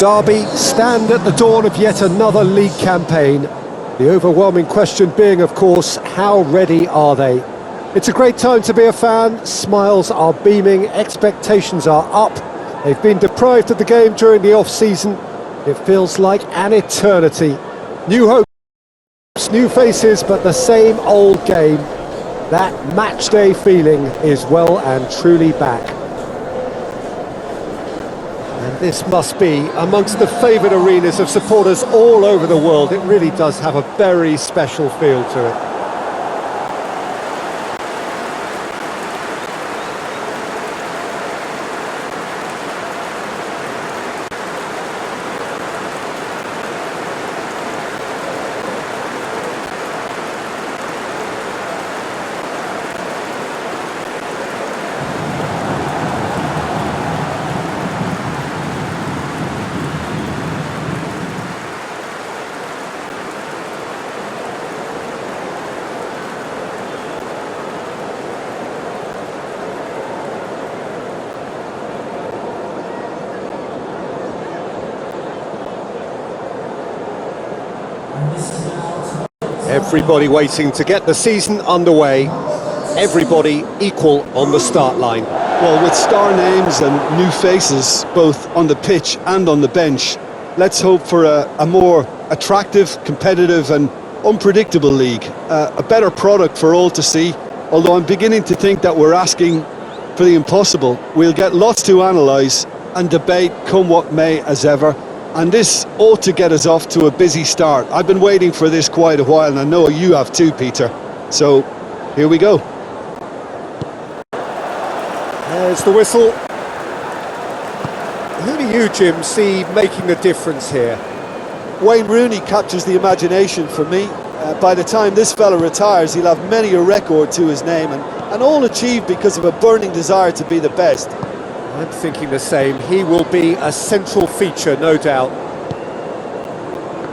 Derby stand at the dawn of yet another league campaign. The overwhelming question being, of course, how ready are they? It's a great time to be a fan. Smiles are beaming, expectations are up. They've been deprived of the game during the off-season. It feels like an eternity. New hopes, new faces, but the same old game. That match day feeling is well and truly back. And this must be amongst the favoured arenas of supporters all over the world. It really does have a very special feel to it. Everybody waiting to get the season underway. Everybody equal on the start line. Well, with star names and new faces, both on the pitch and on the bench, let's hope for a more attractive, competitive and unpredictable league. A better product for all to see, although I'm beginning to think that we're asking for the impossible. We'll get lots to analyse and debate come what may as ever. And this ought to get us off to a busy start. I've been waiting for this quite a while, and I know you have too, Peter. So, here we go. There's the whistle. Who do you, Jim, see making a difference here? Wayne Rooney captures the imagination for me. By the time this fella retires, he'll have many a record to his name, and all achieved because of a burning desire to be the best. I'm thinking the same. He will be a central feature, no doubt.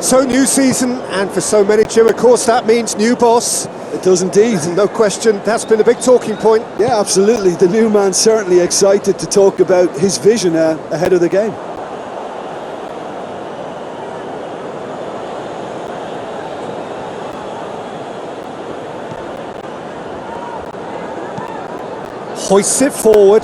So, new season, and for so many, Jim, of course, that means new boss. It does indeed. No question, that's been a big talking point. Yeah, absolutely. The new man's certainly excited to talk about his vision ahead of the game. Hoists it forward.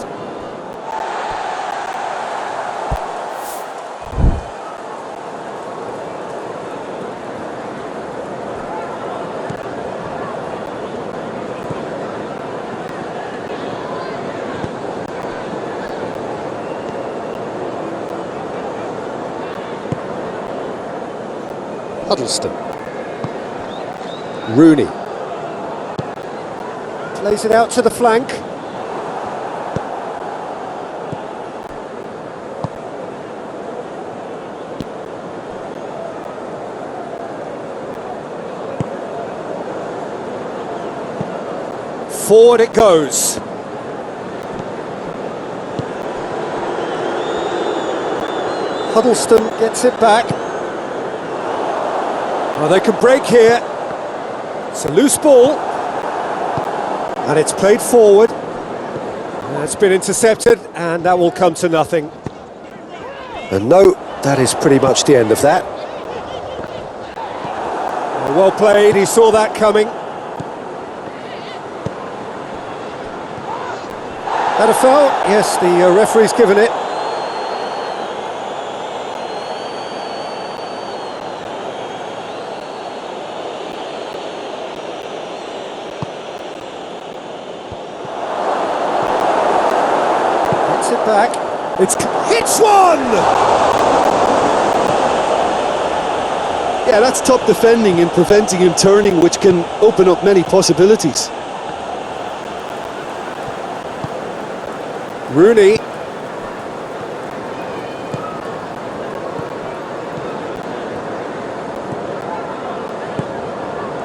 Huddleston. Rooney. Plays it out to the flank. Forward it goes. Huddleston gets it back. Well, they can break here. It's a loose ball. And it's played forward. And it's been intercepted, and that will come to nothing. And no, that is pretty much the end of that. Well played, he saw that coming. That a foul? Yes, the referee's given it. It back. Hits one! Yeah, that's top defending and preventing him turning, which can open up many possibilities. Rooney.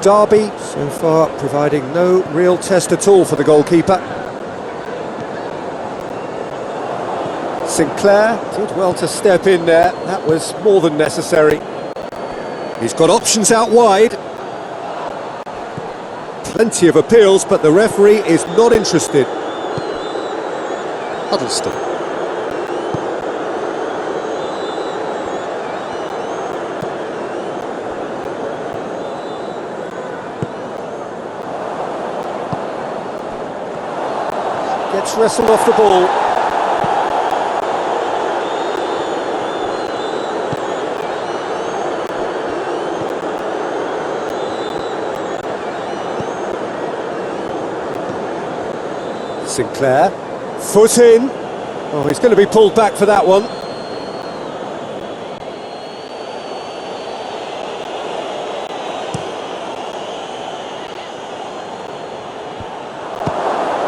Derby, so far, providing no real test at all for the goalkeeper. Sinclair did well to step in there. That was more than necessary. He's got options out wide. Plenty of appeals, but the referee is not interested. Huddleston. It's wrestled off the ball. Sinclair, foot in. Oh, he's going to be pulled back for that one.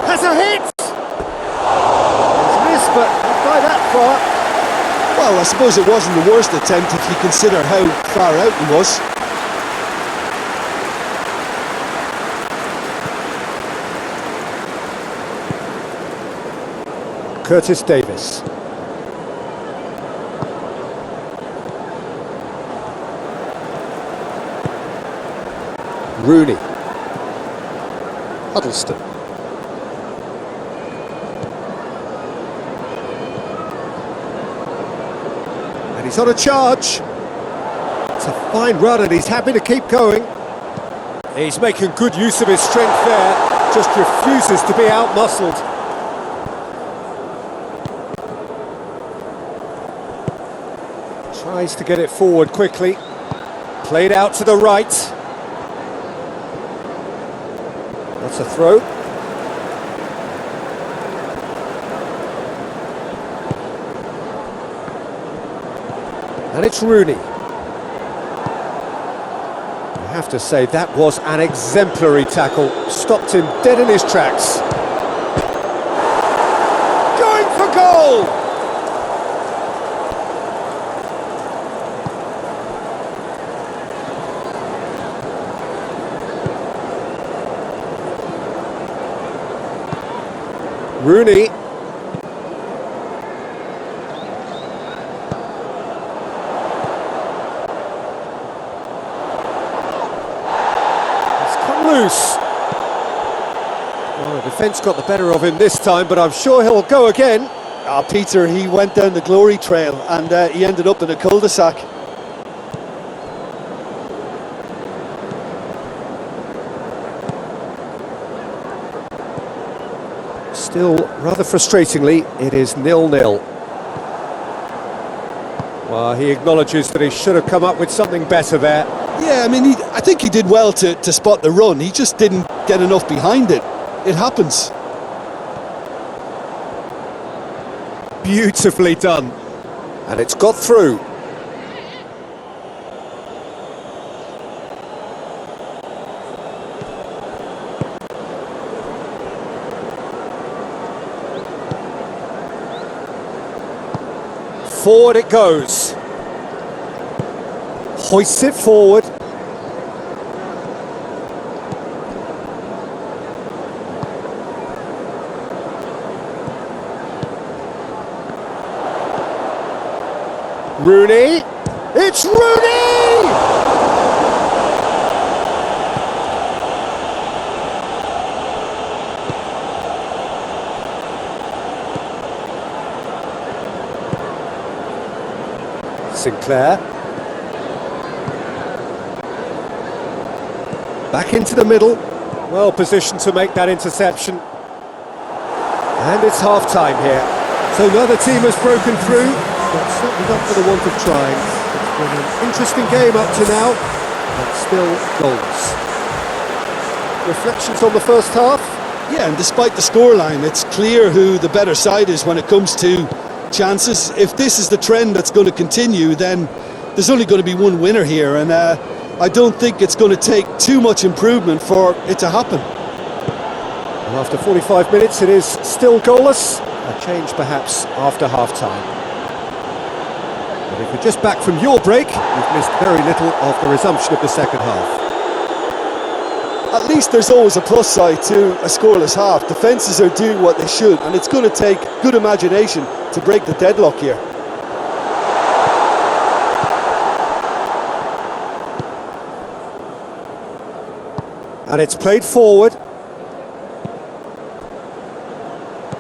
Has a hit! He's missed, but not by that far. Well, I suppose it wasn't the worst attempt if you consider how far out he was. Curtis Davis. Rooney. Huddleston. And he's on a charge. It's a fine run and he's happy to keep going. He's making good use of his strength there, just refuses to be out-muscled. Tries to get it forward quickly. Played out to the right. That's a throw. And it's Rooney. I have to say that was an exemplary tackle. Stopped him dead in his tracks. Going for goal! Rooney. He's come loose. Well, the defence got the better of him this time, but I'm sure he'll go again. Ah, Peter, he went down the glory trail and he ended up in a cul-de-sac. Still, rather frustratingly, it is 0-0. Well, he acknowledges that he should have come up with something better there. Yeah, I mean, I think he did well to spot the run. He just didn't get enough behind it. It happens. Beautifully done. And it's got through. Forward it goes. Hoists it forward. Rooney. It's Rooney! Sinclair. Back into the middle. Well positioned to make that interception. And it's half-time here. So neither team has broken through, but certainly not for the want of trying. It's been an interesting game up to now, but still goals. Reflections on the first half? Yeah, and despite the scoreline, it's clear who the better side is when it comes to chances. If this is the trend that's going to continue, then there's only going to be one winner here, and I don't think it's going to take too much improvement for it to happen. And after 45 minutes it is still goalless. A change perhaps after half-time. But if you're just back from your break, you've missed very little of the resumption of the second half. At least there's always a plus side to a scoreless half. Defences are doing what they should, and it's going to take good imagination to break the deadlock here. And it's played forward.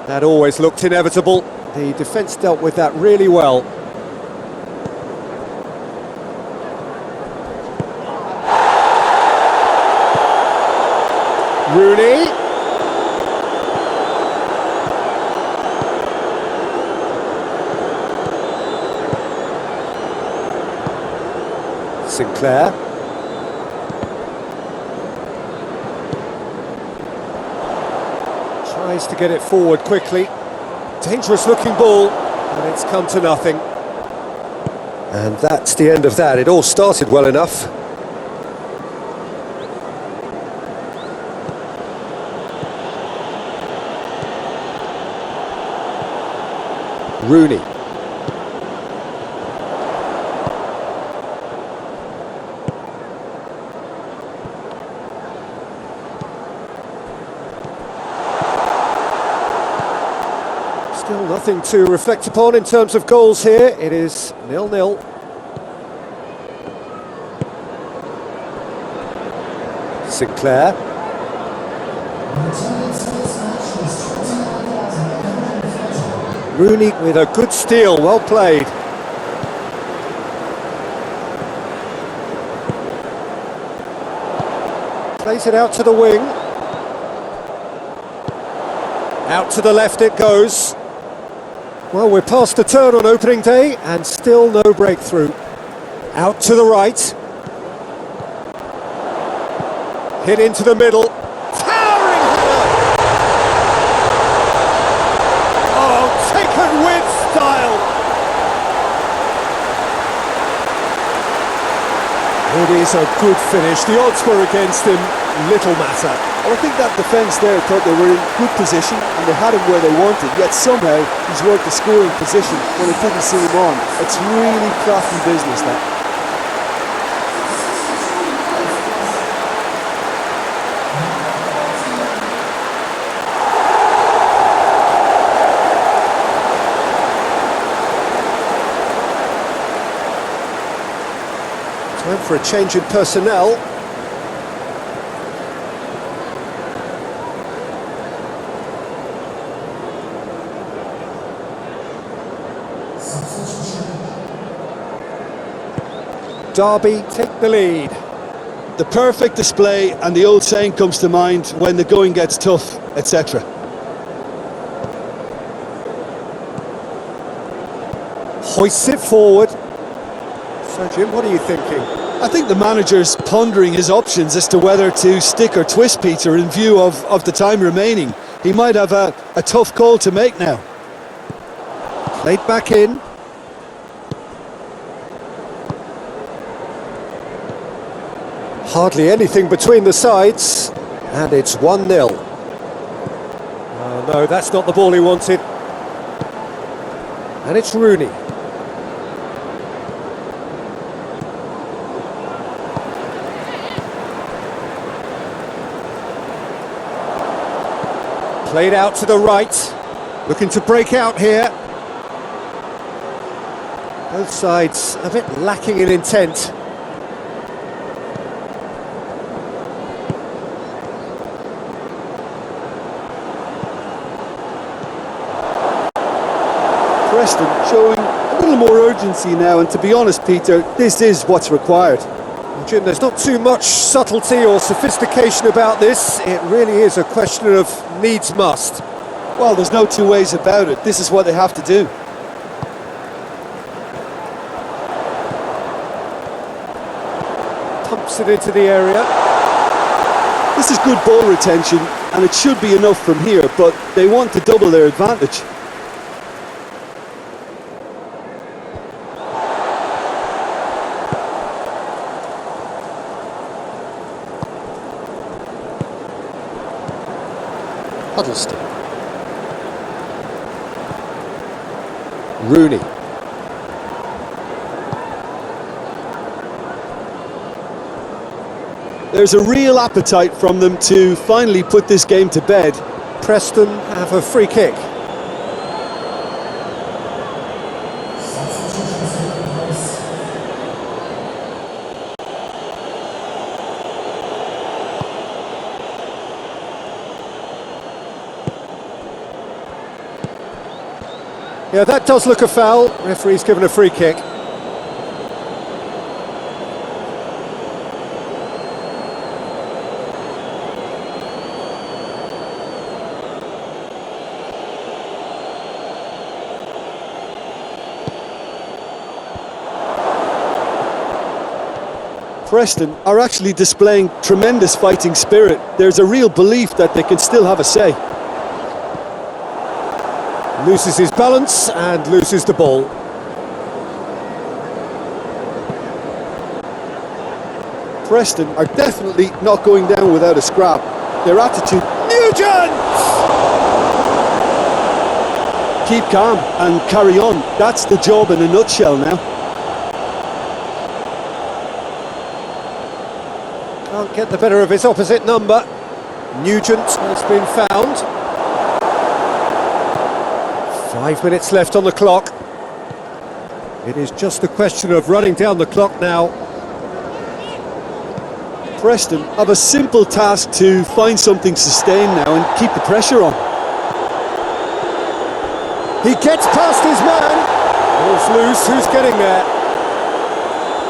That always looked inevitable. The defence dealt with that really well. Rooney. Sinclair. Tries to get it forward quickly. Dangerous looking ball, and it's come to nothing. And that's the end of that. It all started well enough. Rooney. Still nothing to reflect upon in terms of goals here. It is 0-0. Sinclair. Rooney with a good steal, well played. Plays it out to the wing. Out to the left it goes. Well, we're past the turn on opening day and still no breakthrough. Out to the right. Hit into the middle. Towering header! Oh, taken with style! It is a good finish. The odds were against him, little matter. Well, I think that defence there thought they were in good position and they had him where they wanted, yet somehow he's worked the scoring position when it didn't see him on. It's really crafty business, that. Time for a change in personnel. Derby take the lead. The perfect display, and the old saying comes to mind: when the going gets tough, etc. Hoists it forward. So Jim, what are you thinking? I think the manager's pondering his options as to whether to stick or twist Peter in view of the time remaining. He might have a tough call to make now. Played back in. Hardly anything between the sides, and it's 1-0. Oh no, that's not the ball he wanted. And it's Rooney. Played out to the right, looking to break out here. Both sides a bit lacking in intent. Preston showing a little more urgency now, and to be honest, Peter, this is what's required. Jim, there's not too much subtlety or sophistication about this. It really is a question of needs must. Well, there's no two ways about it. This is what they have to do. Pumps it into the area. This is good ball retention, and it should be enough from here, but they want to double their advantage. Huddleston. Rooney. There's a real appetite from them to finally put this game to bed. Preston have a free kick. Yeah, that does look a foul. Referee's given a free kick. Preston are actually displaying tremendous fighting spirit. There's a real belief that they can still have a say. Loses his balance and loses the ball. Preston are definitely not going down without a scrap. Their attitude... Nugent! Keep calm and carry on. That's the job in a nutshell now. Can't get the better of his opposite number. Nugent has been found. 5 minutes left on the clock. It is just a question of running down the clock now. Preston have a simple task to find something sustained now and keep the pressure on. He gets past his man. Ball's loose, who's getting there?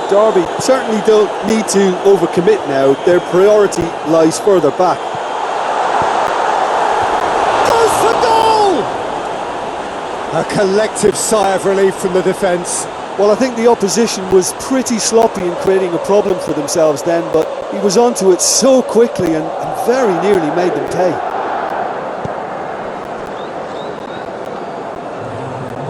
Derby certainly don't need to overcommit now. Their priority lies further back. Goes for goal! A collective sigh of relief from the defence. Well, I think the opposition was pretty sloppy in creating a problem for themselves then, but he was onto it so quickly and very nearly made them pay.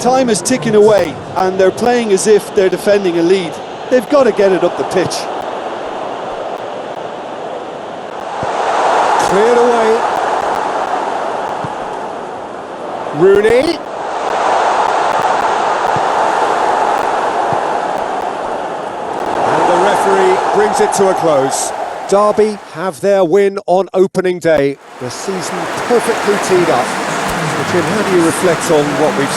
Time is ticking away and they're playing as if they're defending a lead. They've got to get it up the pitch. Cleared away. Rooney. Brings it to a close. Derby have their win on opening day. The season perfectly teed up. So Jim, how do you reflect on what we've seen?